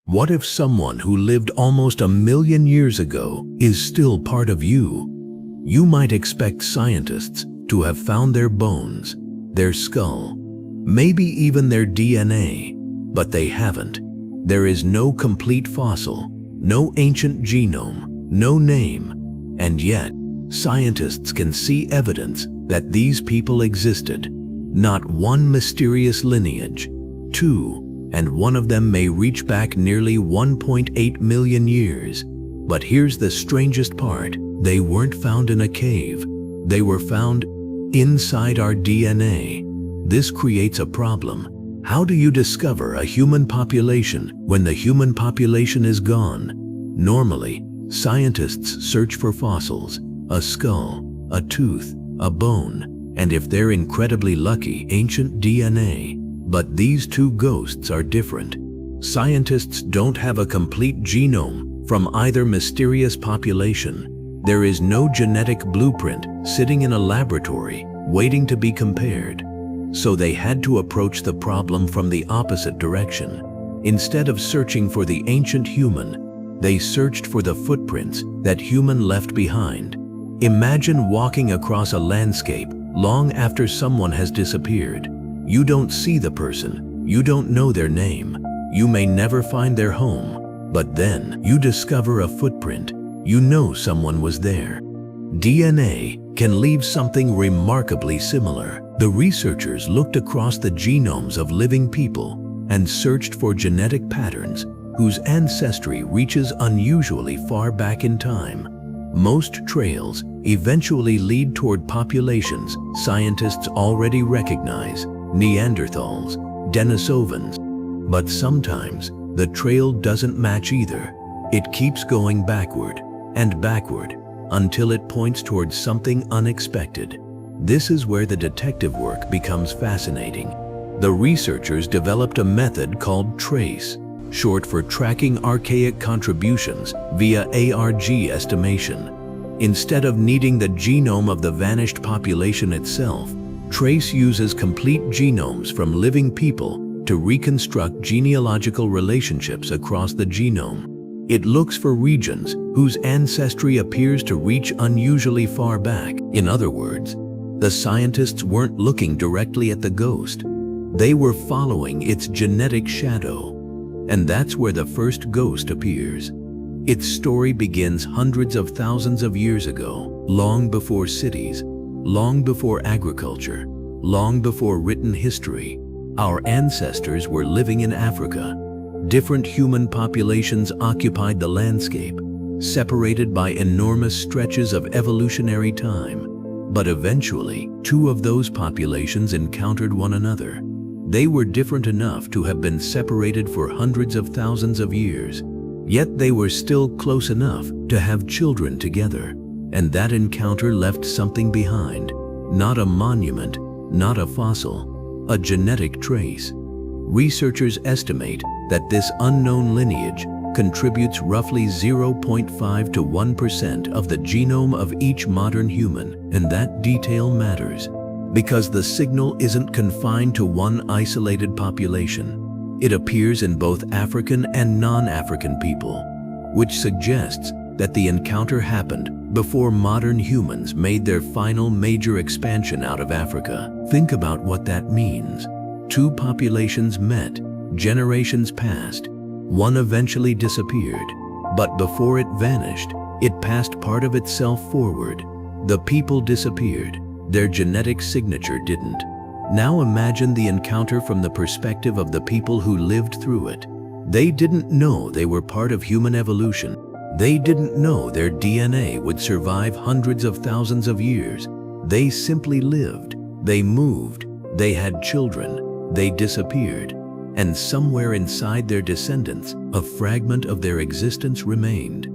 What if someone who lived almost 1 million years ago is still part of you? You might expect scientists to have found their bones, their skull, maybe even their DNA, but they haven't. There is no complete fossil, no ancient genome, no name, and yet scientists can see evidence that these people existed. Not one mysterious lineage, two, and one of them may reach back nearly 1.8 million years. But here's the strangest part. They weren't found in a cave. They were found inside our DNA. This creates a problem. How do you discover a human population when the human population is gone? Normally, scientists search for fossils, a skull, a tooth, a bone, and if they're incredibly lucky, ancient DNA. But these two ghosts are different. Scientists don't have a complete genome from either mysterious population. There is no genetic blueprint sitting in a laboratory waiting to be compared. So they had to approach the problem from the opposite direction. Instead of searching for the ancient human, they searched for the footprints that human left behind. Imagine walking across a landscape long after someone has disappeared. You don't see the person, you don't know their name, you may never find their home, but then you discover a footprint. You know someone was there. DNA can leave something remarkably similar. The researchers looked across the genomes of living people and searched for genetic patterns whose ancestry reaches unusually far back in time. Most trails eventually lead toward populations scientists already recognize: Neanderthals, Denisovans. But sometimes the trail doesn't match either. It keeps going backward and backward until it points towards something unexpected. This is where the detective work becomes fascinating. The researchers developed a method called TRACE, short for tracking archaic contributions via ARG estimation. Instead of needing the genome of the vanished population itself, TRACE uses complete genomes from living people to reconstruct genealogical relationships across the genome. It looks for regions whose ancestry appears to reach unusually far back. In other words, the scientists weren't looking directly at the ghost. They were following its genetic shadow. And that's where the first ghost appears. Its story begins hundreds of thousands of years ago, long before cities, long before agriculture, long before written history. Our ancestors were living in Africa. Different human populations occupied the landscape, separated by enormous stretches of evolutionary time. But eventually, two of those populations encountered one another. They were different enough to have been separated for hundreds of thousands of years. Yet they were still close enough to have children together. And that encounter left something behind. Not a monument, not a fossil, a genetic trace. Researchers estimate that this unknown lineage contributes roughly 0.5 to 1% of the genome of each modern human, and that detail matters because the signal isn't confined to one isolated population. It appears in both African and non-African people, which suggests that the encounter happened before modern humans made their final major expansion out of Africa. Think about what that means. Two populations met, generations passed. One eventually disappeared, but before it vanished, it passed part of itself forward. The people disappeared, their genetic signature didn't. Now imagine the encounter from the perspective of the people who lived through it. They didn't know they were part of human evolution. They didn't know their DNA would survive hundreds of thousands of years. They simply lived, they moved, they had children, they disappeared. And somewhere inside their descendants, a fragment of their existence remained.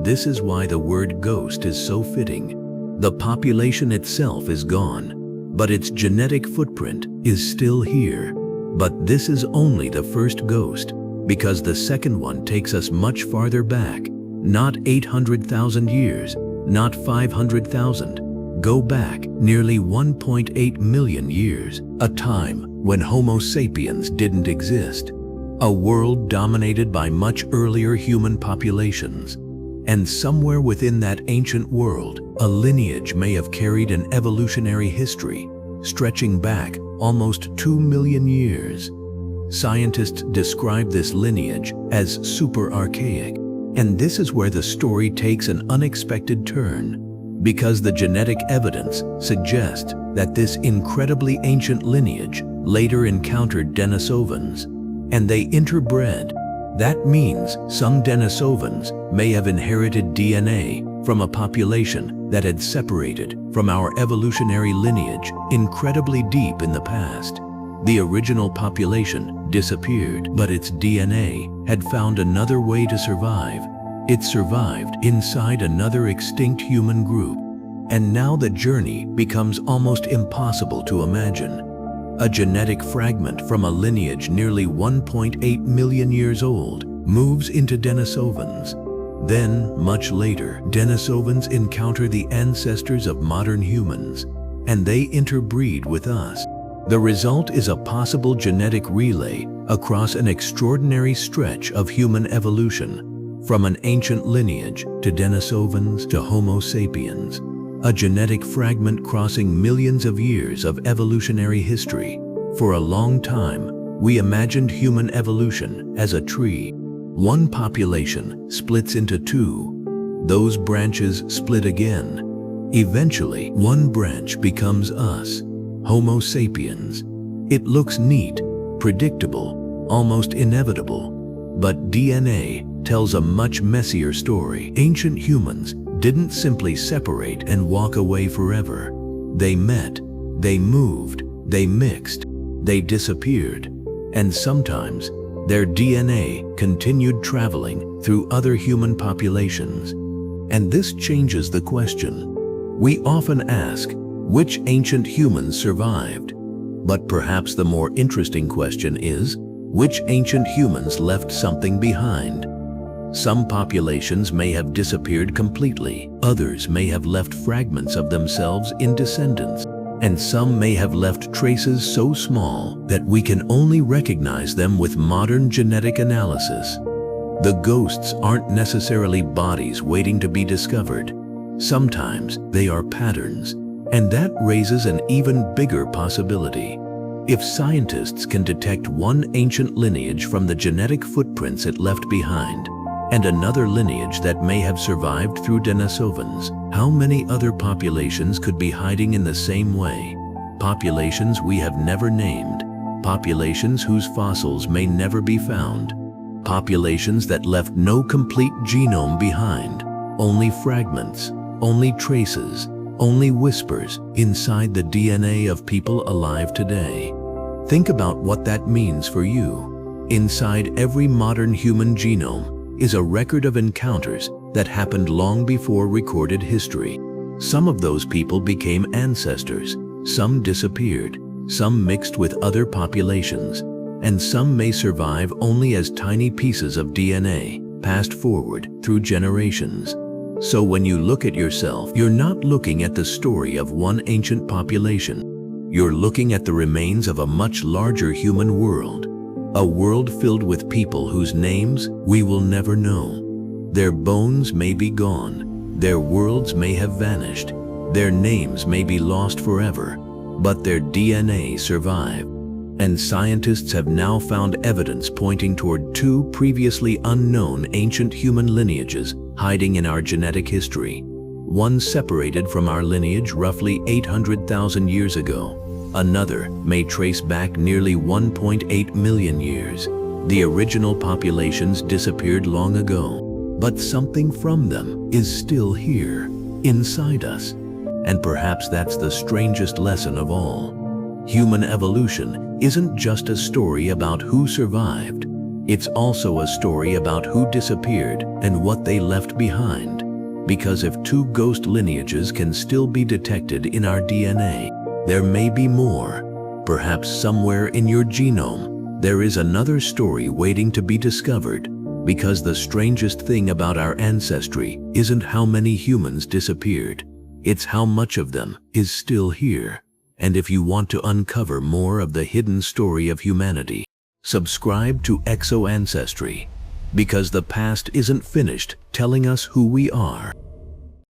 This is why the word ghost is so fitting. The population itself is gone, but its genetic footprint is still here. But this is only the first ghost, because the second one takes us much farther back. Not 800,000 years, not 500,000. Go back nearly 1.8 million years, a time when Homo sapiens didn't exist. A world dominated by much earlier human populations. And somewhere within that ancient world, a lineage may have carried an evolutionary history, stretching back almost 2 million years. Scientists describe this lineage as super archaic, and this is where the story takes an unexpected turn, because the genetic evidence suggests that this incredibly ancient lineage later encountered Denisovans, and they interbred. That means some Denisovans may have inherited DNA from a population that had separated from our evolutionary lineage incredibly deep in the past. The original population disappeared, but its DNA had found another way to survive. It survived inside another extinct human group, and now the journey becomes almost impossible to imagine. A genetic fragment from a lineage nearly 1.8 million years old moves into Denisovans. Then, much later, Denisovans encounter the ancestors of modern humans, and they interbreed with us. The result is a possible genetic relay across an extraordinary stretch of human evolution, from an ancient lineage to Denisovans to Homo sapiens. A genetic fragment crossing millions of years of evolutionary history. For a long time, we imagined human evolution as a tree. One population splits into two. Those branches split again. Eventually, one branch becomes us, Homo sapiens. It looks neat, predictable, almost inevitable. But DNA tells a much messier story. Ancient humans didn't simply separate and walk away forever. They met, they moved, they mixed, they disappeared, and sometimes their DNA continued traveling through other human populations. And this changes the question. We often ask, which ancient humans survived? But perhaps the more interesting question is, which ancient humans left something behind? Some populations may have disappeared completely, others may have left fragments of themselves in descendants, and some may have left traces so small that we can only recognize them with modern genetic analysis. The ghosts aren't necessarily bodies waiting to be discovered. Sometimes they are patterns, and that raises an even bigger possibility. If scientists can detect one ancient lineage from the genetic footprints it left behind, and another lineage that may have survived through Denisovans, how many other populations could be hiding in the same way? Populations we have never named, populations whose fossils may never be found, populations that left no complete genome behind, only fragments, only traces, only whispers inside the DNA of people alive today. Think about what that means for you. Inside every modern human genome is a record of encounters that happened long before recorded history. Some of those people became ancestors, some disappeared, some mixed with other populations, and some may survive only as tiny pieces of DNA passed forward through generations. So when you look at yourself, you're not looking at the story of one ancient population. You're looking at the remains of a much larger human world. A world filled with people whose names we will never know. Their bones may be gone, their worlds may have vanished, their names may be lost forever, but their DNA survive. And scientists have now found evidence pointing toward two previously unknown ancient human lineages hiding in our genetic history. One separated from our lineage roughly 800,000 years ago. Another may trace back nearly 1.8 million years. The original populations disappeared long ago, but something from them is still here, inside us. And perhaps that's the strangest lesson of all. Human evolution isn't just a story about who survived. It's also a story about who disappeared and what they left behind. Because if two ghost lineages can still be detected in our DNA, there may be more. Perhaps somewhere in your genome, there is another story waiting to be discovered. Because the strangest thing about our ancestry isn't how many humans disappeared. It's how much of them is still here. And if you want to uncover more of the hidden story of humanity, Subscribe to ExoAncestry, because the past isn't finished telling us who we are.